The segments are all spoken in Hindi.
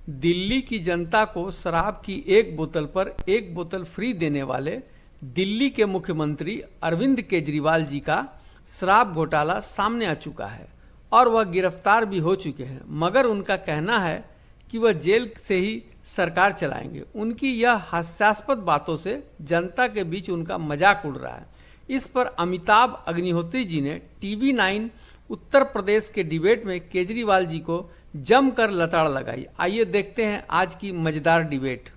दिल्ली की जनता को शराब की एक बोतल पर एक बोतल फ्री देने वाले दिल्ली के मुख्यमंत्री अरविंद केजरीवाल जी का शराब घोटाला सामने आ चुका है और वह गिरफ्तार भी हो चुके हैं, मगर उनका कहना है कि वह जेल से ही सरकार चलाएंगे। उनकी यह हास्यास्पद बातों से जनता के बीच उनका मजाक उड़ रहा है। इस पर अमिताभ अग्निहोत्री जी ने TV9 उत्तर प्रदेश के डिबेट में केजरीवाल जी को जमकर लताड़ लगाई। आइए देखते हैं आज की मजेदार डिबेट।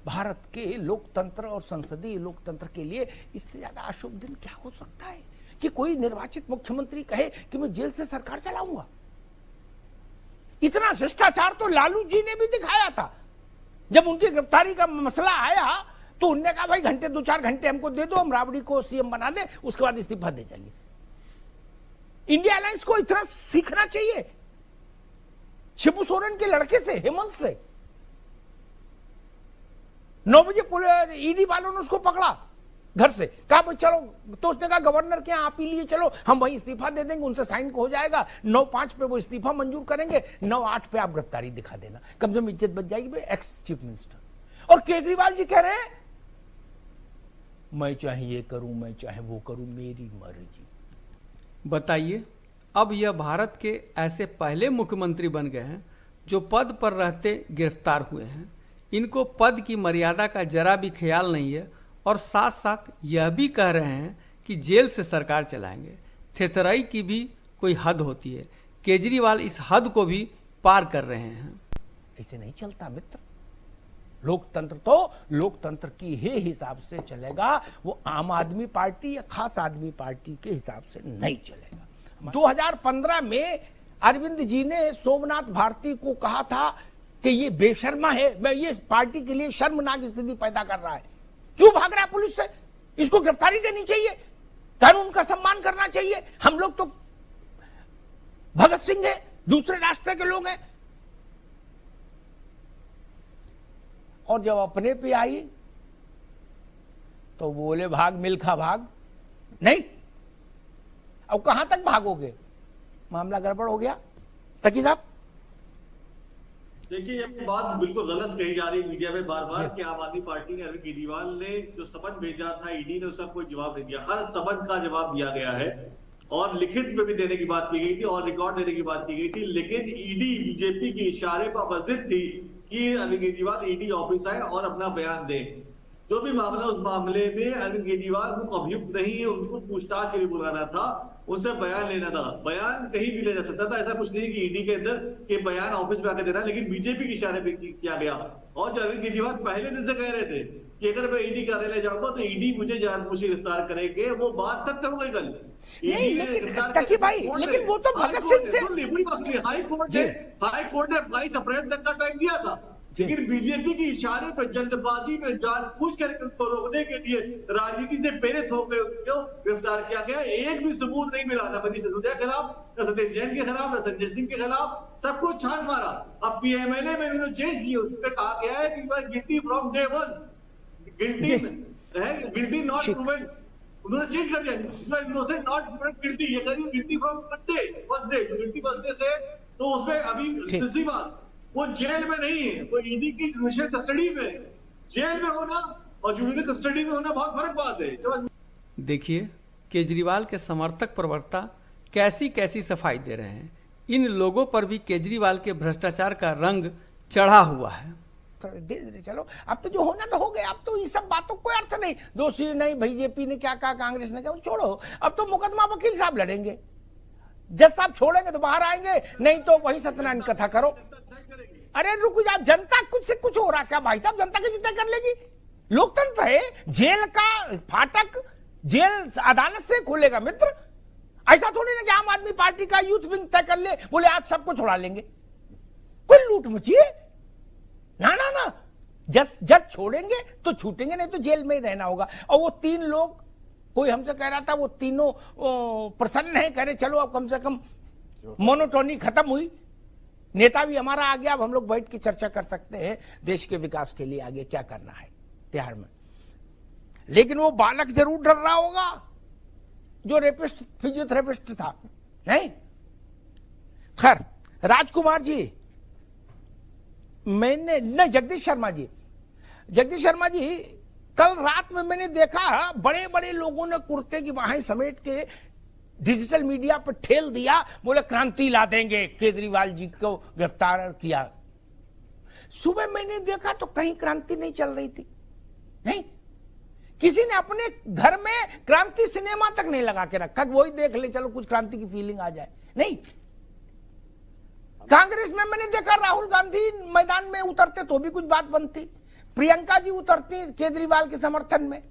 भारत के लोकतंत्र और संसदीय लोकतंत्र के लिए इससे ज्यादा अशुभ दिन क्या हो सकता है कि कोई निर्वाचित मुख्यमंत्री कहे कि मैं जेल से सरकार चलाऊंगा। इतना शिष्टाचार तो लालू जी ने भी दिखाया था। जब उनकी गिरफ्तारी का मसला आया तो उनने कहा भाई घंटे 2-4 घंटे हमको दे दो, हम राबड़ी को सीएम बना दे, उसके बाद इस्तीफा दे जाएंगे। इंडिया अलायंस को इतना सीखना चाहिए शिबू सोरेन के लड़के से, हेमंत से। 9 बजे ईडी वालों ने उसको पकड़ा घर से, कहा चलो, तो उसने कहा गवर्नर के यहाँ आप ही लिए चलो, हम वहीं इस्तीफा दे देंगे, उनसे साइन हो जाएगा, 9/5 पे वो इस्तीफा मंजूर करेंगे, 9/8 पे आप गिरफ्तारी दिखा देना, कम से कम इज्जत बच जाएगी भाई, एक्स चीफ मिनिस्टर। और केजरीवाल जी कह रहे हैं मैं चाहे ये करूं, मैं चाहे वो करूं, मेरी मर्जी। बताइए, अब यह भारत के ऐसे पहले मुख्यमंत्री बन गए हैं जो पद पर रहते गिरफ्तार हुए हैं। इनको पद की मर्यादा का जरा भी ख्याल नहीं है और साथ साथ यह भी कह रहे हैं कि जेल से सरकार चलाएंगे। थेथराई की भी कोई हद होती है। केजरीवाल इस हद को भी पार कर रहे हैं। ऐसे नहीं चलता मित्र। लोकतंत्र तो लोकतंत्र की ही हिसाब से चलेगा, वो आम आदमी पार्टी या खास आदमी पार्टी के हिसाब से नहीं चलेगा। 2015 में अरविंद जी ने सोमनाथ भारती को कहा था कि ये बेशर्मा है, मैं ये पार्टी के लिए शर्मनाक स्थिति पैदा कर रहा है। क्यों भाग रहा है पुलिस से? इसको गिरफ्तारी देनी चाहिए, कानून का सम्मान करना चाहिए। हम लोग तो भगत सिंह है, दूसरे रास्ते के लोग हैं। और जब अपने पे आई तो बोले भाग मिल्खा भाग। नहीं, अब कहां तक भागोगे? मामला गड़बड़ हो गया। तकी साहब देखिए, ये बात बिल्कुल गलत कही जा रही है मीडिया में बार बार कि आम आदमी पार्टी ने, अरविंद केजरीवाल ने जो समन भेजा था ईडी ने, उसका कोई जवाब नहीं दिया। हर समन का जवाब दिया गया है और लिखित में भी देने की बात की गई थी और रिकॉर्ड देने की बात की गई थी, लेकिन ईडी बीजेपी के इशारे पर बजिद थी कि अरविंद केजरीवाल ईडी ऑफिस आए और अपना बयान दे। जो भी मामला, उस मामले में अरविंद केजरीवाल को अभियुक्त नहीं है, उनको पूछताछ के लिए बुलाना था, उनसे बयान लेना था। बयान कहीं भी ले जा सकता था, ऐसा कुछ नहीं कि ईडी के अंदर के बयान ऑफिस में आकर देना, लेकिन बीजेपी के इशारे पे किया गया। और जो अरविंद केजरीवाल पहले दिन से कह रहे थे कि अगर मैं ईडी कार्यालय जाऊंगा तो ईडी मुझे जानबूझ गिरफ्तार करेंगे, वो बात तक हो गई कल। नहीं, लेकिन भाई, लेकिन वो तो भगत सिंह थे। हाई कोर्ट ने 22 अप्रैल तक का टाइम दिया था, लेकिन बीजेपी के इशारे पर जल्दबाजी में जानबूझ कर उनको रोकने के लिए राजनीति से प्रेरित होकर क्यों गिरफ्तार किया गया। एक भी सबूत नहीं मिला, न मनीष सिसोदिया के खिलाफ, न सत्येंद्र जैन के खिलाफ, न संजय सिंह के खिलाफ, सबको छान मारा। अब पीएमएलए में उन्होंने चेंज किया, उसमें कहा गया है कि वह guilty from day 1, guilty not proven. उन्होंने चेंज कर दिया, इनोसेंट नॉट प्रूवन गिल्टी, ये करिए guilty from first day, guilty first day से। तो उसमें अभी दूसरी बात, वो जेल में नहीं है, वो ईडी की जुडिशियल कस्टडी में है। जेल में होना और जुडिशियल कस्टडी में होना बहुत फर्क बात है। देखिए, केजरीवाल के समर्थक प्रवक्ता कैसी कैसी सफाई दे रहे हैं। इन लोगों पर भी केजरीवाल के भ्रष्टाचार का रंग चढ़ा हुआ है। धीरे धीरे चलो, अब तो जो होना तो हो गया, अब तो ये सब बातों कोई अर्थ नहीं। दोषी नहीं, बीजेपी ने क्या कहा, कांग्रेस ने क्या, छोड़ो। अब तो मुकदमा वकील साहब लड़ेंगे, जज साहब छोड़ेंगे तो बाहर आएंगे, नहीं तो वही सत्यनारायण कथा करो। अरे रुक जा, जनता कुछ से कुछ हो रहा क्या भाई साहब? जनता कैसे तय कर लेगी? लोकतंत्र है, जेल का फाटक जेल अदालत से खोलेगा मित्र। ऐसा थोड़ी ना कि आम आदमी पार्टी का यूथ विंग तय कर ले, बोले आज सबको छोड़ा लेंगे। कोई लूट मची है? ना ना ना, जज छोड़ेंगे तो छूटेंगे, नहीं तो जेल में ही रहना होगा। और वो 3 लोग, कोई हमसे कह रहा था वो तीनों प्रसन्न है, कह रहे चलो अब कम से कम मोनोटोनी खत्म हुई, नेता भी हमारा आ गया, अब हम लोग बैठ के चर्चा कर सकते हैं देश के विकास के लिए आगे क्या करना है तिहाड़ में। लेकिन वो बालक जरूर डर रहा होगा जो रेपिस्ट फिजियोथेरेपिस्ट था। नहीं, खैर, राजकुमार जी, मैंने न जगदीश शर्मा जी, कल रात में मैंने देखा बड़े बड़े लोगों ने कुर्ते की बाहें समेट के डिजिटल मीडिया पर ठेल दिया, बोले क्रांति ला देंगे, केजरीवाल जी को गिरफ्तार किया। सुबह मैंने देखा तो कहीं क्रांति नहीं चल रही थी, नहीं, किसी ने अपने घर में क्रांति सिनेमा तक नहीं लगा के रखा, वही देख ले चलो कुछ क्रांति की फीलिंग आ जाए, नहीं। कांग्रेस में मैंने देखा राहुल गांधी मैदान में उतरते तो भी कुछ बात बनती, प्रियंका जी उतरती केजरीवाल के समर्थन में,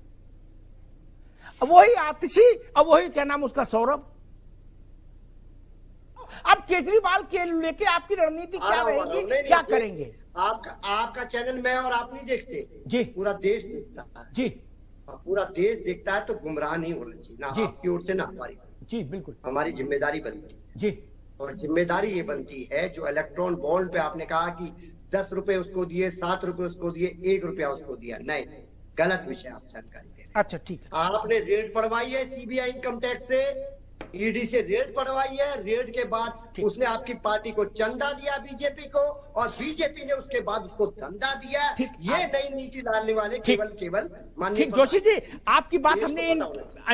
अब वही आतिशी, अब वही क्या नाम उसका सौरभ। अब केजरीवाल के लेके आपकी रणनीति क्या रहेगी, क्या करेंगे? आपका चैनल मैं और आप नहीं देखते जी, पूरा देश देखता है जी, पूरा देश देखता है, तो गुमराह नहीं होना चाहिए, ना आपकी ओर से ना हमारी। जी बिल्कुल, हमारी जिम्मेदारी बनती है जी, और जिम्मेदारी ये बनती है, जो इलेक्ट्रॉन बॉन्ड पे आपने कहा कि 10 रुपए उसको दिए, 7 रुपए उसको दिए, 1 रुपया उसको दिया, नहीं, गलत विषय आप जानकारी दे रहे हैं। अच्छा ठीक है, आपने रेड पड़वाई है सीबीआई इनकम टैक्स से, ईडी से रेड पड़वाई है, रेड के बाद उसने आपकी पार्टी को चंदा दिया बीजेपी को, और बीजेपी ने उसके बाद उसको धंधा दिया। ये नई नीति डालने वाले केवल माननीय जोशी जी, आपकी बात हमने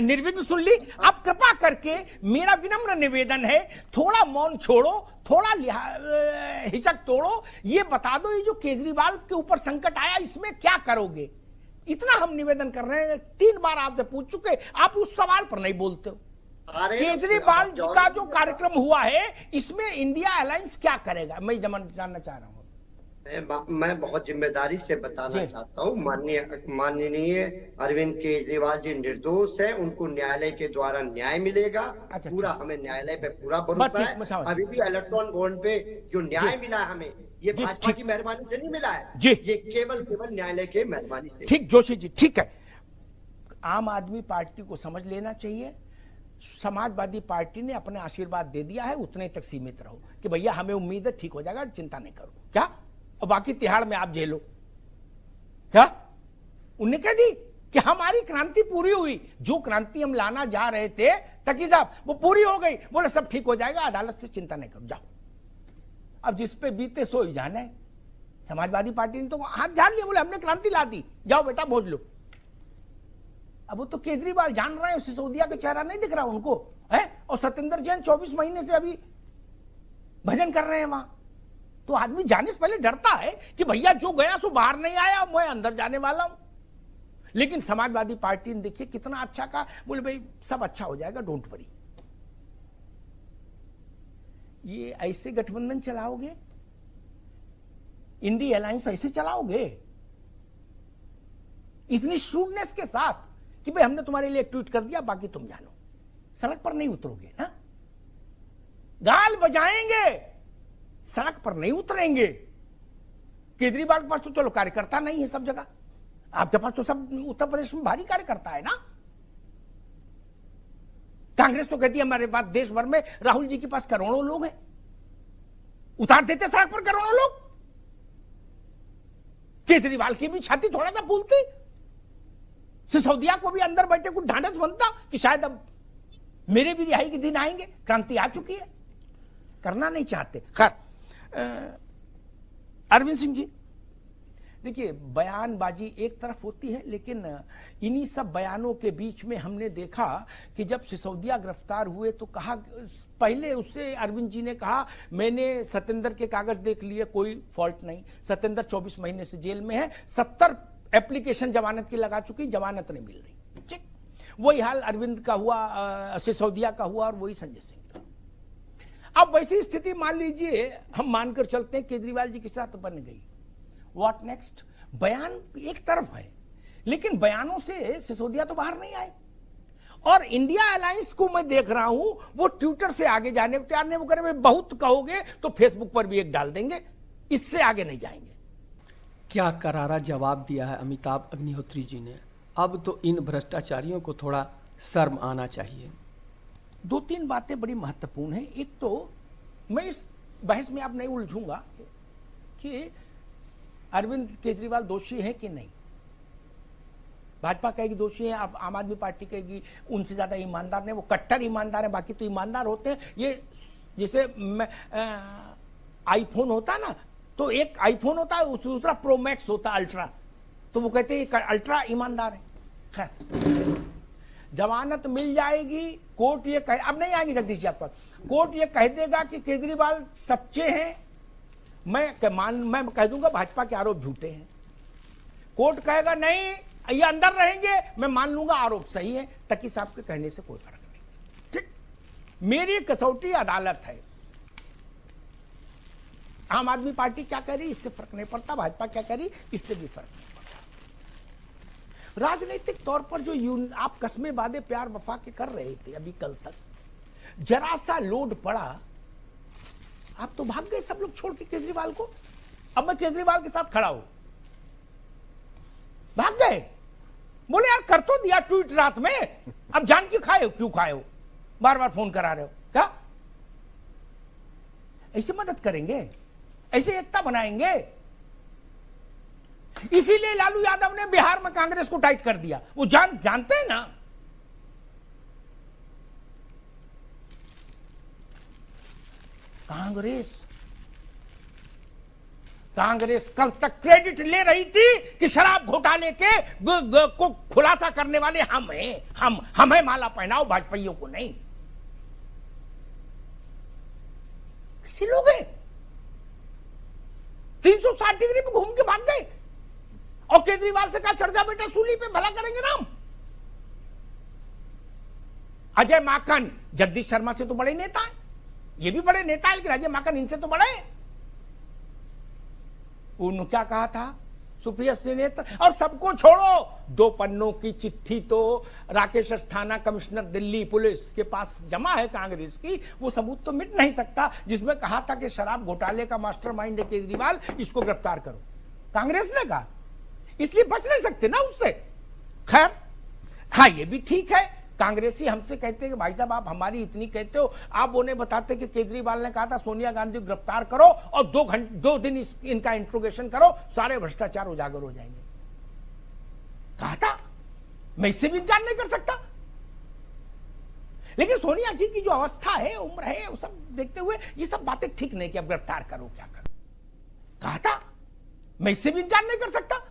निर्विघ्न सुन ली। अब कृपा करके मेरा विनम्र निवेदन है, थोड़ा मौन छोड़ो, थोड़ा हिचक तोड़ो, ये बता दो ये जो केजरीवाल के ऊपर संकट आया इसमें क्या करोगे, इतना हम निवेदन कर रहे हैं। 3 बार आपसे पूछ चुके, आप उस सवाल पर नहीं बोलते हो। केजरीवाल का जो कार्यक्रम हुआ है इसमें इंडिया अलायंस क्या करेगा, मैं जानना चाह रहा हूँ। मैं बहुत जिम्मेदारी से बताना चाहता हूँ, माननीय अरविंद केजरीवाल जी निर्दोष है, उनको न्यायालय के द्वारा न्याय मिलेगा। अच्छा, पूरा हमें न्यायालय पे पूरा भरोसा है। अभी भी इलेक्ट्रॉन बॉन्ड पे जो न्याय मिला है हमें, ये भाजपा की मेहरबानी से नहीं मिला है, ये केवल न्यायालय के मेहरबानी से। ठीक जोशी जी, ठीक है, आम आदमी पार्टी को समझ लेना चाहिए, समाजवादी पार्टी ने अपने आशीर्वाद दे दिया है, उतने तक सीमित रहो कि भैया हमें उम्मीद है ठीक हो जाएगा, चिंता नहीं करो, क्या, और बाकी तिहाड़ में आप झेलो, क्या उन्हें कह दी कि हमारी क्रांति पूरी हुई, जो क्रांति हम लाना जा रहे थे तकी साहब वो पूरी हो गई, बोले सब ठीक हो जाएगा, अदालत से चिंता नहीं करो, जाओ। अब जिस पे बीते सो ही जाना है। समाजवादी पार्टी ने तो हाथ झाड़ लिया, बोले हमने क्रांति ला दी, जाओ बेटा भोज लो। अब वो तो केजरीवाल जान रहे हैं, सिसोदिया का चेहरा नहीं दिख रहा उनको है, और सत्येंद्र जैन 24 महीने से अभी भजन कर रहे हैं वहां, तो आदमी जाने से पहले डरता है कि भैया जो गया सो बाहर नहीं आया, मैं अंदर जाने वाला हूं। लेकिन समाजवादी पार्टी ने देखिए कितना अच्छा कहा, बोले भाई सब अच्छा हो जाएगा, डोंट वरी। ये ऐसे गठबंधन चलाओगे, इंडिया अलायंस ऐसे चलाओगे, इतनी श्रूडनेस के साथ कि भाई हमने तुम्हारे लिए एक ट्वीट कर दिया, बाकी तुम जानो, सड़क पर नहीं उतरोगे ना, गाल बजाएंगे, सड़क पर नहीं उतरेंगे। केजरीवाल के पास तो चलो कार्यकर्ता नहीं है सब जगह, आपके पास तो सब उत्तर प्रदेश में भारी कार्यकर्ता है ना। कांग्रेस तो कहती है हमारे पास देश भर में राहुल जी के पास करोड़ों लोग हैं, उतार देते सड़क पर करोड़ों लोग। केजरीवाल की भी छाती थोड़ा सा फूलती, सिसोदिया को भी अंदर बैठे कुछ ढांढस बनता कि शायद अब मेरे भी रिहाई के दिन आएंगे, क्रांति आ चुकी है, करना नहीं चाहते। खैर, अरविंद सिंह जी देखिए, बयानबाजी एक तरफ होती है, लेकिन इन्हीं सब बयानों के बीच में हमने देखा कि जब सिसोदिया गिरफ्तार हुए तो कहा, पहले उससे अरविंद जी ने कहा मैंने सत्येंद्र के कागज देख लिए, कोई फॉल्ट नहीं, सत्येंद्र 24 महीने से जेल में है, 70 एप्लीकेशन जमानत की लगा चुकी, जमानत नहीं मिल रही। ठीक, वही हाल अरविंद का हुआ, सिसोदिया का हुआ, और वही संजय सिंह का। अब वैसी स्थिति मान लीजिए, हम मानकर चलते हैं केजरीवाल जी के साथ बन गई, व्हाट नेक्स्ट? बयान एक तरफ है, लेकिन बयानों से सिसोदिया तो बाहर नहीं आए, और इंडिया अलायंस को मैं देख रहा हूं वो ट्विटर से आगे जाने को तैयार नहीं, वो कह रहे बहुत कहोगे तो फेसबुक पर भी एक डाल देंगे, इससे आगे नहीं जाएंगे। क्या करारा जवाब दिया है अमिताभ अग्निहोत्री जी ने। अब तो इन भ्रष्टाचारियों को थोड़ा शर्म आना चाहिए। 2-3 बातें बड़ी महत्वपूर्ण हैं। एक तो मैं इस बहस में अब नहीं उलझूंगा कि अरविंद केजरीवाल दोषी है कि नहीं, भाजपा कहेगी दोषी है, अब आम आदमी पार्टी कहेगी उनसे ज्यादा ईमानदार नहीं, वो कट्टर ईमानदार है, बाकी तो ईमानदार होते हैं, ये जैसे आईफोन होता है ना, तो एक आईफोन होता है, दूसरा प्रो मैक्स होता है, अल्ट्रा। तो वो कहते हैं अल्ट्रा ईमानदार है। खैर, जमानत मिल जाएगी, कोर्ट ये कहे, अब नहीं आएंगे जगदीश जी आपका, कोर्ट ये कह देगा कि केजरीवाल सच्चे हैं, मैं कह दूंगा भाजपा के आरोप झूठे हैं। कोर्ट कहेगा नहीं ये अंदर रहेंगे, मैं मान लूंगा आरोप सही है। तकी साहब के कहने से कोई फर्क नहीं। ठीक, मेरी कसौटी अदालत है। आम आदमी पार्टी क्या कह रही इससे फर्क नहीं पड़ता, भाजपा क्या कह रही इससे भी फर्क नहीं पड़ता। राजनीतिक तौर पर जो आप कस्मे वादे प्यार वफा के कर रहे थे अभी कल तक, जरा सा लोड पड़ा आप तो भाग गए सब लोग छोड़ के केजरीवाल को। अब मैं केजरीवाल के साथ खड़ा हूं, भाग गए, बोले यार कर तो दिया ट्वीट रात में, अब जान क्यों खाए हो, क्यों खाए हो, बार बार फोन करा रहे हो, क्या ऐसे मदद करेंगे, ऐसे एकता बनाएंगे? इसीलिए लालू यादव ने बिहार में कांग्रेस को टाइट कर दिया। वो जानते हैं ना, कांग्रेस कल तक क्रेडिट ले रही थी कि शराब घोटाले के को खुलासा करने वाले हम हैं, हम हैं, माला पहनाओ भाजपाइयों को नहीं। किसी लोग हैं 360 डिग्री पे घूम के भाग गए और केजरीवाल से कहा चढ़ जा बेटा सूली पे, भला करेंगे राम। अजय माकन जगदीश शर्मा से तो बड़े नेता है, ये भी बड़े नेता है, लेकिन अजय माकन इनसे तो बड़े। उन्होंने क्या कहा था, सुप्रिया सुनेत्र, और सबको छोड़ो, 2 पन्नों की चिट्ठी तो राकेश अस्थाना कमिश्नर दिल्ली पुलिस के पास जमा है कांग्रेस की, वो सबूत तो मिट नहीं सकता, जिसमें कहा था कि शराब घोटाले का मास्टरमाइंड है केजरीवाल, इसको गिरफ्तार करो। कांग्रेस ने कहा, इसलिए बच नहीं सकते ना उससे। खैर, हाँ ये भी ठीक है, कांग्रेसी हमसे कहते हैं कि भाई साहब आप हमारी इतनी कहते हो, आप उन्हें बताते कि केजरीवाल ने कहा था सोनिया गांधी को गिरफ्तार करो और 2 दिन इनका इंट्रोगेशन करो, सारे भ्रष्टाचार उजागर हो जाएंगे। कहा था, मैं इससे भी इनकार नहीं कर सकता। लेकिन सोनिया जी की जो अवस्था है, उम्र है, वो सब देखते हुए ये सब बातें ठीक नहीं कि अब गिरफ्तार करो क्या करो। कहा था, मैं इससे भी इनकार नहीं कर सकता।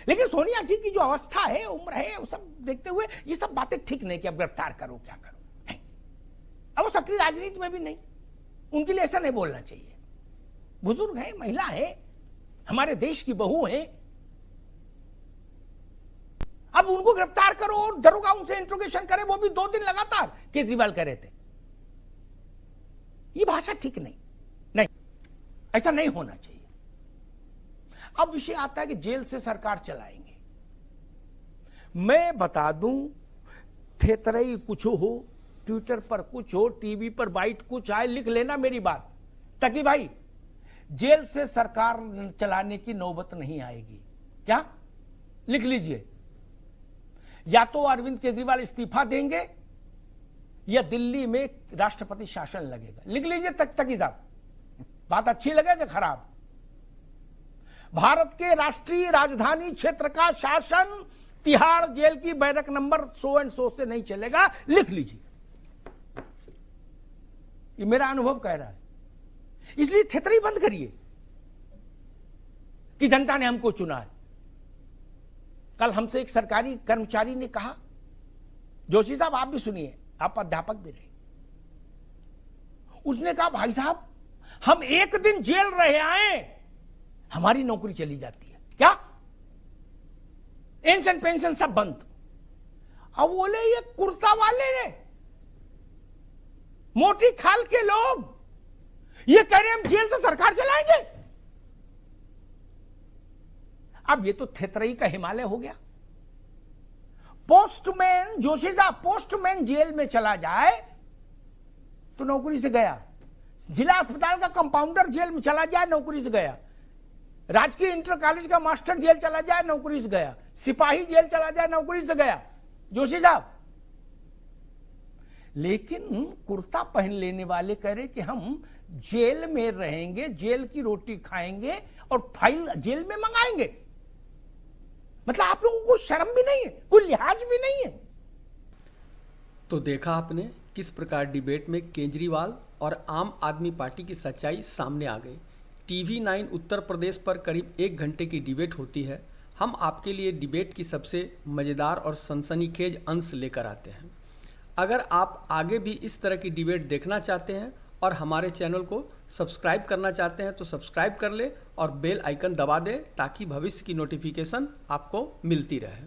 लेकिन सोनिया जी की जो अवस्था है, उम्र है, वो सब देखते हुए ये सब बातें ठीक नहीं कि अब गिरफ्तार करो क्या करो। नहीं, अब वो सक्रिय राजनीति में भी नहीं, उनके लिए ऐसा नहीं बोलना चाहिए। बुजुर्ग है, महिला है, हमारे देश की बहू है, अब उनको गिरफ्तार करो और दरोगा उनसे इंट्रोगेशन करे, वो भी 2 दिन लगातार केजरीवाल कह रहे थे। ये भाषा ठीक नहीं, नहीं, ऐसा नहीं होना चाहिए। अब विषय आता है कि जेल से सरकार चलाएंगे। मैं बता दूं, थेतरई कुछ हो, ट्विटर पर कुछ हो, टीवी पर बाइट कुछ आए, लिख लेना मेरी बात, ताकि भाई जेल से सरकार चलाने की नौबत नहीं आएगी। क्या लिख लीजिए, या तो अरविंद केजरीवाल इस्तीफा देंगे या दिल्ली में राष्ट्रपति शासन लगेगा। लिख लीजिए तकी साहब, बात अच्छी लगे या खराब। भारत के राष्ट्रीय राजधानी क्षेत्र का शासन तिहाड़ जेल की barrack number so and so से नहीं चलेगा, लिख लीजिए। ये मेरा अनुभव कह रहा है। इसलिए थेतरी बंद करिए कि जनता ने हमको चुना है। कल हमसे एक सरकारी कर्मचारी ने कहा, जोशी साहब आप भी सुनिए, आप अध्यापक भी रहे, उसने कहा भाई साहब हम 1 दिन जेल रहे आए, हमारी नौकरी चली जाती है। क्या? पेंशन पेंशन सब बंद। अब बोले ये कुर्ता वाले ने, मोटी खाल के लोग ये कह रहे हम जेल से सरकार चलाएंगे। अब ये तो थेतरई का हिमालय हो गया। पोस्टमैन, जोशी साहब पोस्टमैन जेल में चला जाए तो नौकरी से गया, जिला अस्पताल का कंपाउंडर जेल में चला जाए नौकरी से गया, राजकीय इंटर कॉलेज का मास्टर जेल चला जाए नौकरी से गया, सिपाही जेल चला जाए नौकरी से गया, जोशी साहब। लेकिन कुर्ता पहन लेने वाले कह रहे कि हम जेल में रहेंगे, जेल की रोटी खाएंगे और फाइल जेल में मंगाएंगे। मतलब आप लोगों को शर्म भी नहीं है, कोई लिहाज भी नहीं है। तो देखा आपने किस प्रकार डिबेट में केजरीवाल और आम आदमी पार्टी की सच्चाई सामने आ गई। टीवी 9 उत्तर प्रदेश पर करीब 1 घंटे की डिबेट होती है। हम आपके लिए डिबेट की सबसे मज़ेदार और सनसनीखेज अंश लेकर आते हैं। अगर आप आगे भी इस तरह की डिबेट देखना चाहते हैं और हमारे चैनल को सब्सक्राइब करना चाहते हैं तो सब्सक्राइब कर ले और बेल आइकन दबा दें ताकि भविष्य की नोटिफिकेशन आपको मिलती रहे।